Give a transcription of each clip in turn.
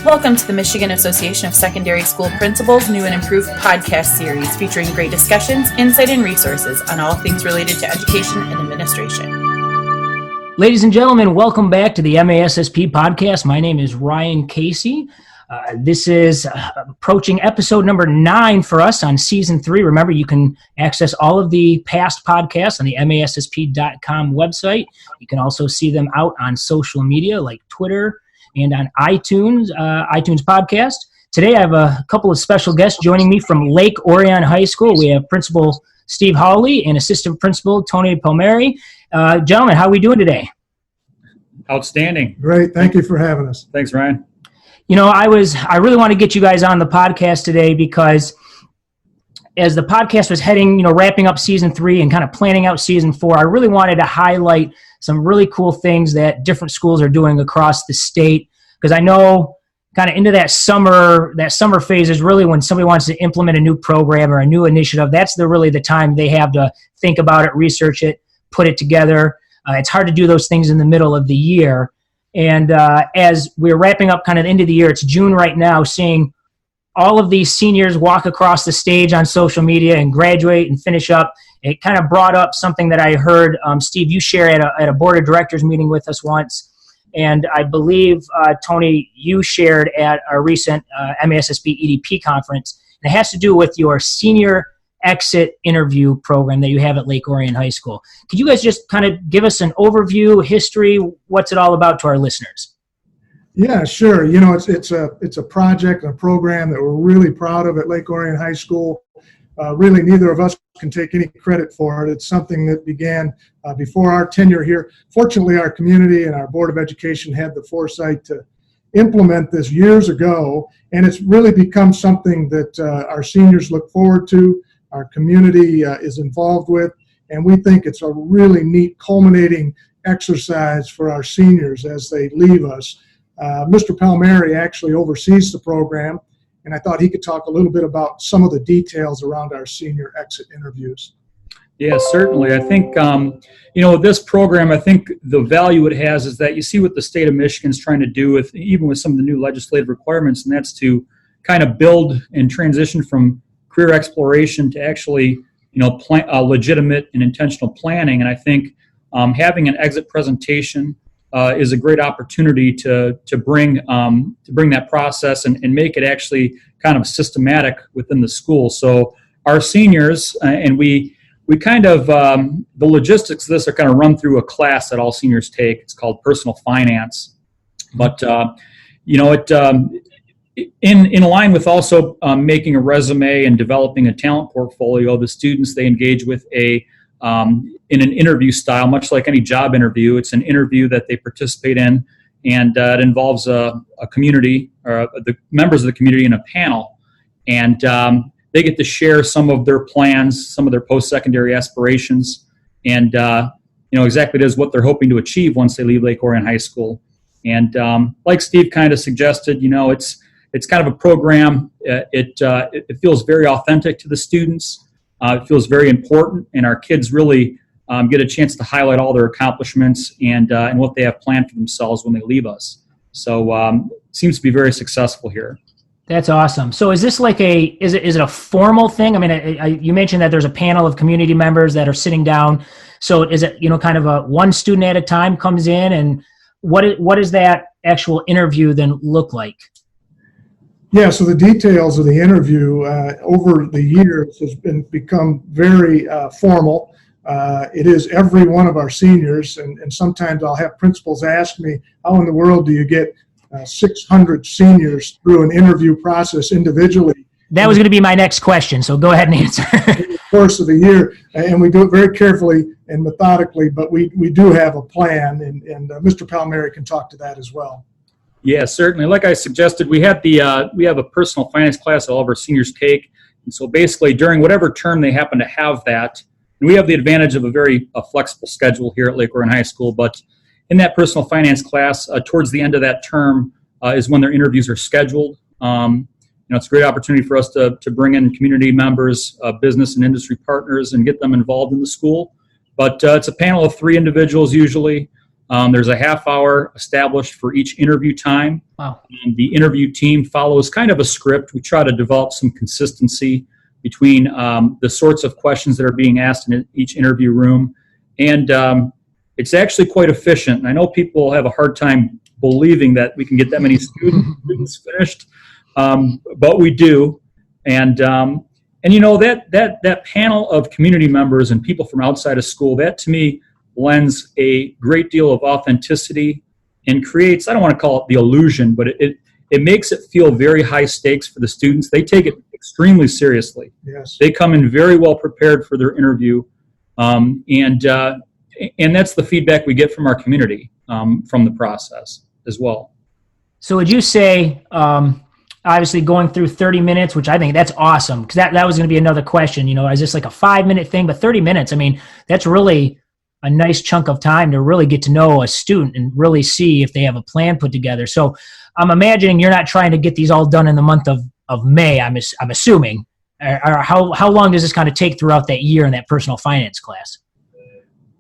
Welcome to the Michigan Association of Secondary School Principals New and Improved podcast series featuring great discussions, insight, and resources on all things related to education and administration. Ladies and gentlemen, welcome back to the MASSP podcast. My name is Ryan Casey. This is approaching episode number 9 for us on season 3. Remember, you can access all of the past podcasts on the MASSP.com website. You can also see them out on social media like Twitter and on iTunes podcast. Today I have a couple of special guests joining me from Lake Orion High School. We have Principal Steve Hawley and Assistant Principal Tony Palmieri. Gentlemen, how are we doing today? Outstanding. Great. Thank you for having us. Thanks, Ryan. You know, I really want to get you guys on the podcast today because as the podcast was wrapping up season 3 and kind of planning out season 4, I really wanted to highlight some really cool things that different schools are doing across the state. Because I know kind of into that summer phase is really when somebody wants to implement a new program or a new initiative. That's really the time they have to think about it, research it, put it together. It's hard to do those things in the middle of the year. And as we're wrapping up kind of the end of the year, it's June right now, seeing all of these seniors walk across the stage on social media and graduate and finish up. It kind of brought up something that I heard, Steve, you share at a board of directors meeting with us once. And I believe, Tony, you shared at our recent MASSP EDP conference. And it has to do with your senior exit interview program that you have at Lake Orion High School. Could you guys just kind of give us an overview, history, what's it all about to our listeners? Yeah, sure. You know, it's a project, a program that we're really proud of at Lake Orion High School. Really, neither of us can take any credit for it. It's something that began before our tenure here. Fortunately, our community and our Board of Education had the foresight to implement this years ago, and it's really become something that our seniors look forward to, our community is involved with, and we think it's a really neat culminating exercise for our seniors as they leave us. Mr. Palmieri actually oversees the program, and I thought he could talk a little bit about some of the details around our senior exit interviews. Yeah, certainly. I think, this program, I think the value it has is that you see what the state of Michigan is trying to do even with some of the new legislative requirements, and that's to kind of build and transition from career exploration to actually, legitimate and intentional planning. And I think having an exit presentation is a great opportunity to bring that process and make it actually kind of systematic within the school. So our seniors, and we kind of, the logistics of this are kind of run through a class that all seniors take. It's called Personal Finance. But, in line with also making a resume and developing a talent portfolio, the students, they engage with in an interview style, much like any job interview. It's an interview that they participate in, and it involves a community, or the members of the community in a panel. And they get to share some of their plans, some of their post-secondary aspirations, and exactly it is what they're hoping to achieve once they leave Lake Orion High School. And like Steve kind of suggested, it's kind of a program. It feels very authentic to the students. It feels very important, and our kids really get a chance to highlight all their accomplishments and what they have planned for themselves when they leave us. So it seems to be very successful here. That's awesome. So is this like is it a formal thing? I mean, you mentioned that there's a panel of community members that are sitting down. So is it, kind of a one student at a time comes in, and what does that actual interview then look like? Yeah, so the details of the interview over the years has become very formal. It is every one of our seniors, and sometimes I'll have principals ask me, how in the world do you get 600 seniors through an interview process individually? That was going to be my next question, so go ahead and answer. In the course of the year, and we do it very carefully and methodically, but we do have a plan, and Mr. Palmieri can talk to that as well. Yeah, certainly. Like I suggested, we have a personal finance class that all of our seniors take. And so basically during whatever term they happen to have that, and we have the advantage of a flexible schedule here at Lake Orion High School, but in that personal finance class, towards the end of that term is when their interviews are scheduled. It's a great opportunity for us to bring in community members, business and industry partners, and get them involved in the school. But it's a panel of 3 individuals usually. There's a half hour established for each interview time. Wow. And the interview team follows kind of a script. We try to develop some consistency between the sorts of questions that are being asked in each interview room. And it's actually quite efficient. And I know people have a hard time believing that we can get that many students finished, but we do. And you know, that panel of community members and people from outside of school, that to me lends a great deal of authenticity and creates, I don't want to call it the illusion, but it makes it feel very high stakes for the students. They take it extremely seriously. Yes. They come in very well prepared for their interview. And that's the feedback we get from our community from the process as well. So would you say, obviously going through 30 minutes, which I think that's awesome, because that was going to be another question, you know, is this like a 5-minute thing? But 30 minutes, I mean, that's really a nice chunk of time to really get to know a student and really see if they have a plan put together. So I'm imagining you're not trying to get these all done in the month of May, I'm assuming. Or how long does this kind of take throughout that year in that personal finance class?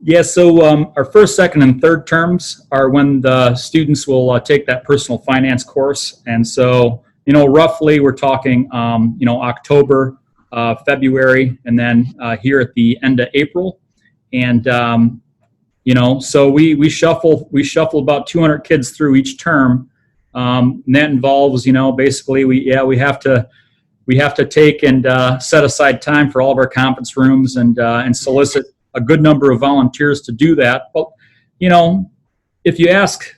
Yeah, so our first, second, and third terms are when the students will take that personal finance course. And so, you know, roughly we're talking, you know, October, February, and then here at the end of April. And, you know, so we shuffle about 200 kids through each term. And that involves, you know, basically we have to take and set aside time for all of our conference rooms and solicit a good number of volunteers to do that. But, you know, if you ask,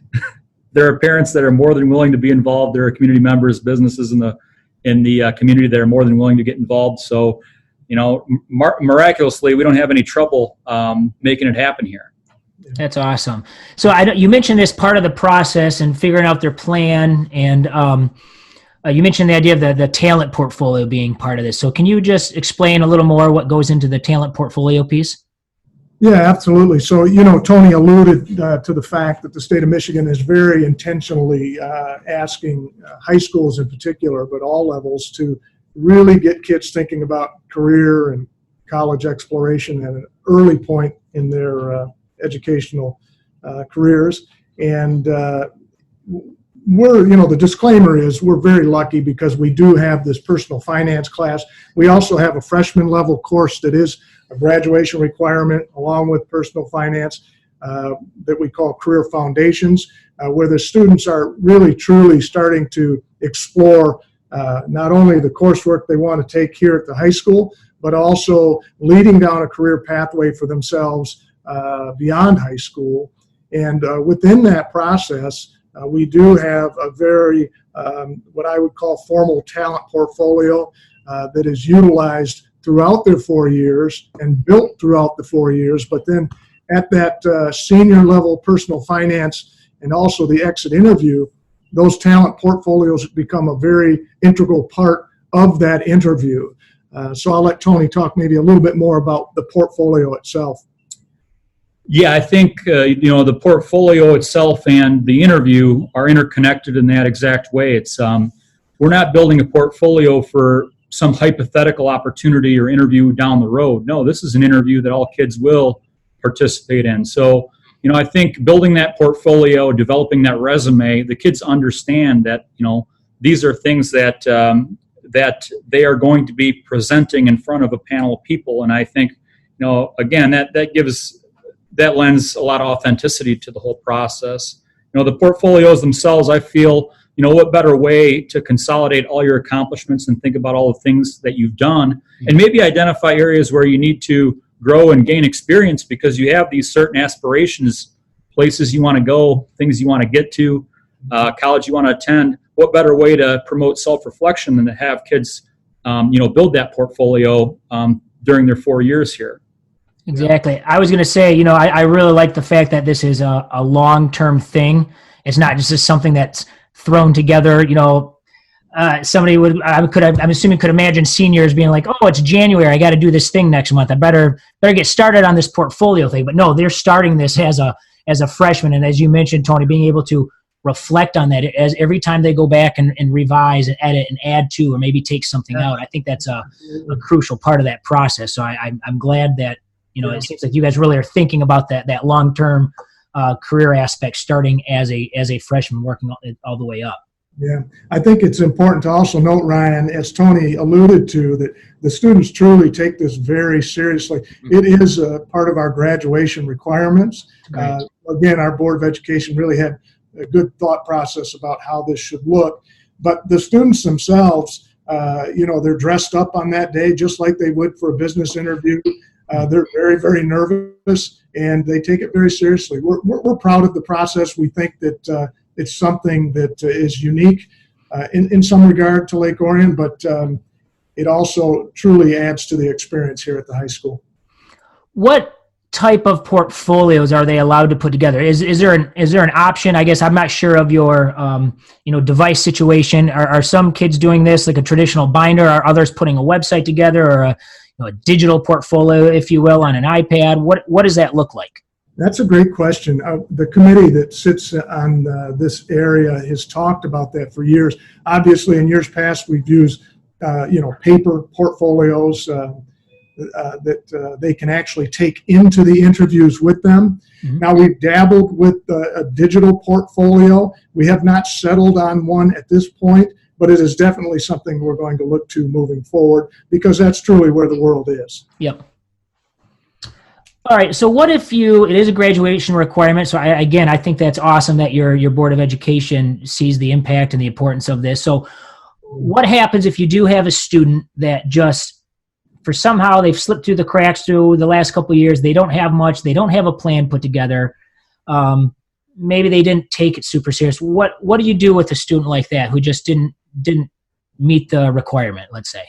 there are parents that are more than willing to be involved. There are community members, businesses in the community that are more than willing to get involved. So, you know, miraculously, we don't have any trouble making it happen here. That's awesome. So you mentioned this part of the process and figuring out their plan, and you mentioned the idea of the talent portfolio being part of this. So can you just explain a little more what goes into the talent portfolio piece? Yeah, absolutely. So, you know, Tony alluded to the fact that the state of Michigan is very intentionally asking high schools in particular, but all levels, to really get kids thinking about career and college exploration at an early point in their educational careers. And the disclaimer is we're very lucky because we do have this personal finance class. We also have a freshman level course that is a graduation requirement along with personal finance that we call Career Foundations, where the students are really truly starting to explore not only the coursework they want to take here at the high school, but also leading down a career pathway for themselves beyond high school. And within that process, we do have a very, what I would call formal talent portfolio that is utilized throughout their 4 years and built throughout the 4 years. But then at that senior level personal finance and also the exit interview, those talent portfolios become a very integral part of that interview. So I'll let Tony talk maybe a little bit more about the portfolio itself. Yeah, I think, the portfolio itself and the interview are interconnected in that exact way. It's we're not building a portfolio for some hypothetical opportunity or interview down the road. No, this is an interview that all kids will participate in. So, you know, I think building that portfolio, developing that resume, the kids understand that, you know, these are things that that they are going to be presenting in front of a panel of people. And I think, you know, again, that lends a lot of authenticity to the whole process. You know, the portfolios themselves, I feel, you know, what better way to consolidate all your accomplishments and think about all the things that you've done and maybe identify areas where you need to grow and gain experience because you have these certain aspirations, places you want to go, things you want to get to, college you want to attend. What better way to promote self-reflection than to have kids, build that portfolio during their 4 years here. Exactly. I was going to say, you know, I really like the fact that this is a long-term thing. It's not just something that's thrown together. You know, somebody I'm assuming could imagine seniors being like, oh, it's January, I got to do this thing next month. I better get started on this portfolio thing. But no, they're starting this as a freshman. And as you mentioned, Tony, being able to reflect on that as every time they go back and revise and edit and add to, or maybe take something out. I think that's a crucial part of that process. So I'm glad that, you know, it seems like you guys really are thinking about that long-term career aspect, starting as a freshman, working all the way up. Yeah, I think it's important to also note, Ryan, as Tony alluded to, that the students truly take this very seriously. It is a part of our graduation requirements. Again, our Board of Education really had a good thought process about how this should look. But the students themselves, they're dressed up on that day just like they would for a business interview. They're very, very nervous, and they take it very seriously. We're proud of the process. We think that it's something that is unique in some regard to Lake Orion, but it also truly adds to the experience here at the high school. What type of portfolios are they allowed to put together? Is there an option? I guess I'm not sure of your device situation. Are some kids doing this like a traditional binder? Are others putting a website together, or a digital portfolio, if you will, on an iPad? What does that look like? That's a great question. The committee that sits on this area has talked about that for years. Obviously, in years past, we've used paper portfolios that they can actually take into the interviews with them. Mm-hmm. Now, we've dabbled with a digital portfolio. We have not settled on one at this point, but it is definitely something we're going to look to moving forward, because that's truly where the world is. Yep. All right. So what if it is a graduation requirement. So I think that's awesome that your Board of Education sees the impact and the importance of this. So what happens if you do have a student that just, for somehow they've slipped through the cracks through the last couple of years, they don't have much, they don't have a plan put together. Maybe they didn't take it super serious. What do you do with a student like that who just didn't meet the requirement, let's say?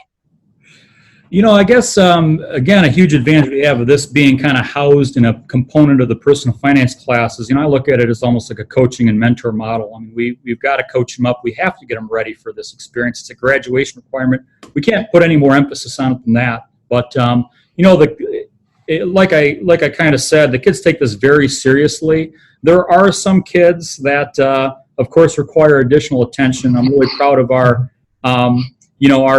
I guess, again, a huge advantage we have of this being kind of housed in a component of the personal finance classes. I look at it as almost like a coaching and mentor model. I mean, we've got to coach them up. We have to get them ready for this experience. It's a graduation requirement. We can't put any more emphasis on it than that. But, like I kind of said, the kids take this very seriously. There are some kids that, of course, require additional attention. I'm really proud of our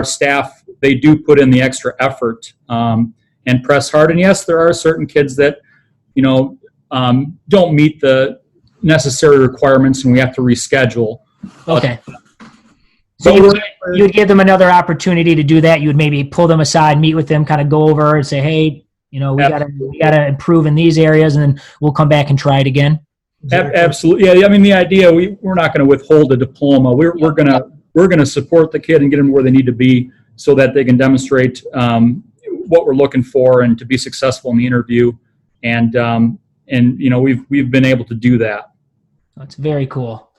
staff. They do put in the extra effort and press hard. And yes, there are certain kids that, don't meet the necessary requirements, and we have to reschedule. Okay. So you'd give them another opportunity to do that. You would maybe pull them aside, meet with them, kind of go over and say, hey, we gotta improve in these areas, and then we'll come back and try it again. Absolutely. Yeah. I mean, the idea, we're not going to withhold a diploma. We're going to support the kid and get them where they need to be, so that they can demonstrate what we're looking for and to be successful in the interview. And we've been able to do that. That's very cool.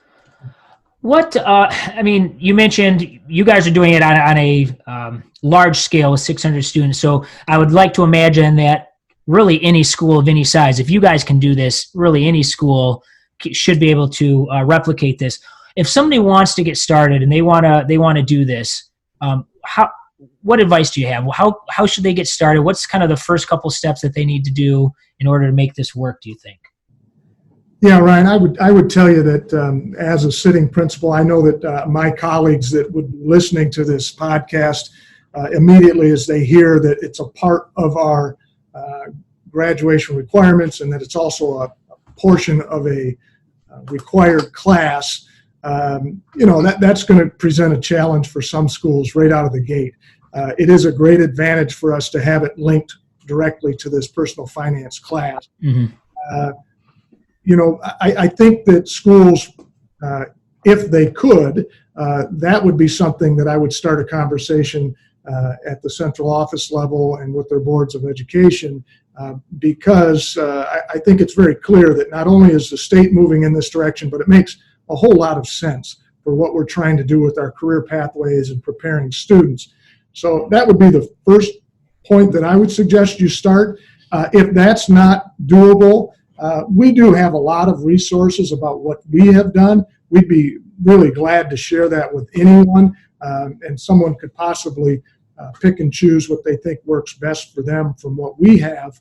You mentioned you guys are doing it on a large scale with 600 students. So I would like to imagine that really any school of any size, if you guys can do this, really any school should be able to replicate this. If somebody wants to get started and they want to do this, what advice do you have? How should they get started? What's kind of the first couple steps that they need to do in order to make this work, do you think? Yeah, Ryan, I would tell you that as a sitting principal, I know that my colleagues that would be listening to this podcast immediately as they hear that it's a part of our graduation requirements and that it's also a portion of a required class, that's going to present a challenge for some schools right out of the gate. It is a great advantage for us to have it linked directly to this personal finance class. Mm-hmm. I think that schools, if they could, that would be something that I would start a conversation at the central office level and with their boards of education, because I think it's very clear that not only is the state moving in this direction, but it makes a whole lot of sense for what we're trying to do with our career pathways and preparing students. So that would be the first point that I would suggest you start. If that's not doable, we do have a lot of resources about what we have done. We'd be really glad to share that with anyone, and someone could possibly pick and choose what they think works best for them from what we have.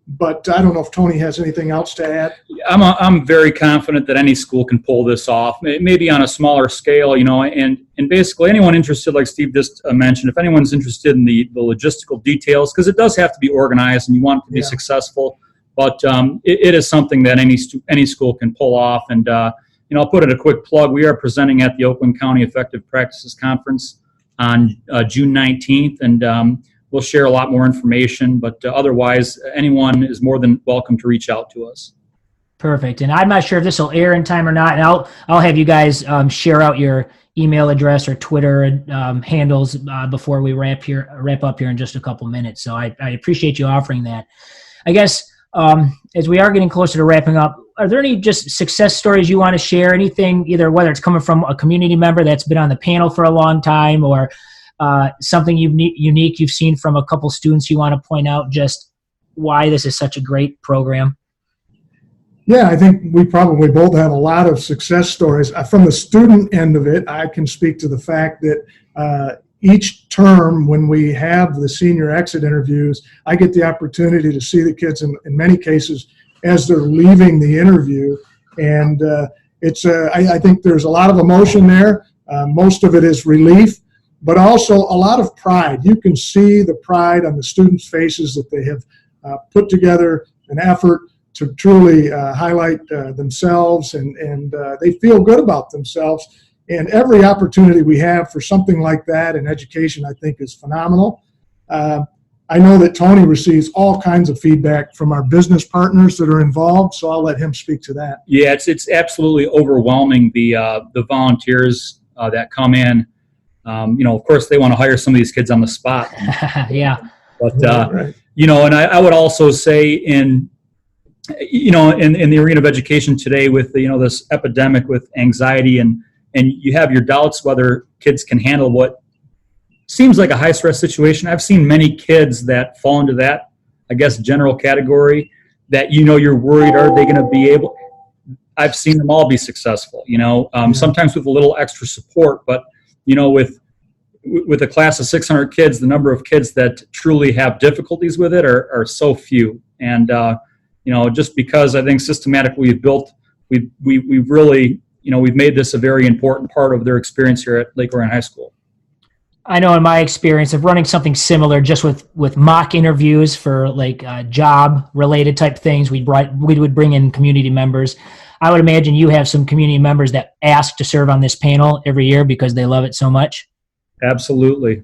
But I don't know if Tony has anything else to add. I'm very confident that any school can pull this off, maybe on a smaller scale, and basically anyone interested, like Steve just mentioned, if anyone's interested in the logistical details, because it does have to be organized and you want it to be successful. But it is something that any school can pull off. And I'll put in a quick plug. We are presenting at the Oakland County Effective Practices Conference on June 19th, and we'll share a lot more information. But otherwise, anyone is more than welcome to reach out to us. Perfect. And I'm not sure if this will air in time or not. And I'll have you guys share out your email address or Twitter handles before we wrap up here in just a couple minutes. So I appreciate you offering that. I guess as we are getting closer to wrapping up, are there any just success stories you want to share? Anything, either whether it's coming from a community member that's been on the panel for a long time, or something unique you've seen from a couple students you want to point out, just why this is such a great program? Yeah, I think we probably both have a lot of success stories. From the student end of it, I can speak to the fact that each term when we have the senior exit interviews, I get the opportunity to see the kids in many cases as they're leaving the interview. And I think there's a lot of emotion there. Most of it is relief, but also a lot of pride. You can see the pride on the students' faces that they have put together an effort to truly highlight themselves, and they feel good about themselves. And every opportunity we have for something like that in education, I think, is phenomenal. I know that Tony receives all kinds of feedback from our business partners that are involved, so I'll let him speak to that. Yeah, it's absolutely overwhelming, the volunteers that come in. Of course, they want to hire some of these kids on the spot. Yeah. But, right. And I would also say in the arena of education today with, this epidemic with anxiety and you have your doubts whether kids can handle what seems like a high stress situation. I've seen many kids that fall into that, I guess, general category that, you're worried, are they going to be able? I've seen them all be successful, sometimes with a little extra support, but, with a class of 600 kids, the number of kids that truly have difficulties with it are so few. And, just because I think systematically we've really, we've made this a very important part of their experience here at Lake Orion High School. I know in my experience of running something similar, just with mock interviews for like job related type things, we would bring in community members. I would imagine you have some community members that ask to serve on this panel every year because they love it so much. Absolutely.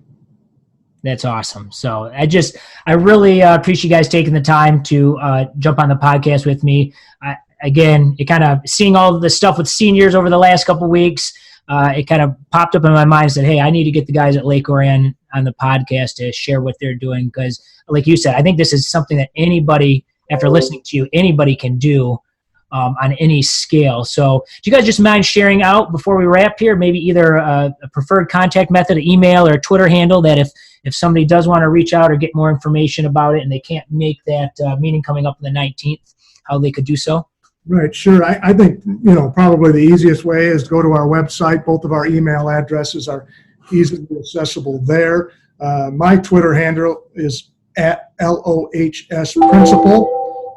That's awesome. So I really appreciate you guys taking the time to jump on the podcast with me. Again, it kind of seeing all of the stuff with seniors over the last couple of weeks, it kind of popped up in my mind and said, hey, I need to get the guys at Lake Orion on the podcast to share what they're doing. Because like you said, I think this is something that anybody, after listening to you, anybody can do on any scale. So do you guys just mind sharing out before we wrap here, maybe either a preferred contact method, an email or a Twitter handle that if somebody does want to reach out or get more information about it and they can't make that meeting coming up on the 19th, how they could do so? Right, sure. I think, probably the easiest way is to go to our website. Both of our email addresses are easily accessible there. My Twitter handle is at LOHS Principal.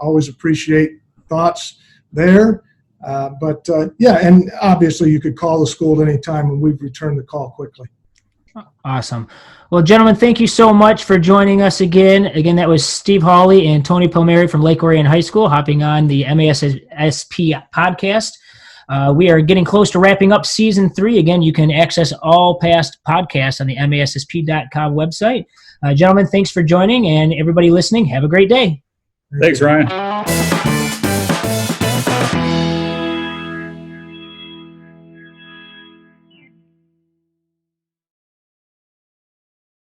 Always appreciate thoughts there. And obviously you could call the school at any time and we've returned the call quickly. Awesome. Well, gentlemen, thank you so much for joining us again. Again, that was Steve Hawley and Tony Palmieri from Lake Orion High School hopping on the MASSP podcast. We are getting close to wrapping up season 3. Again, you can access all past podcasts on the MASSP.com website. Gentlemen, thanks for joining, and everybody listening, have a great day. Thanks, Ryan.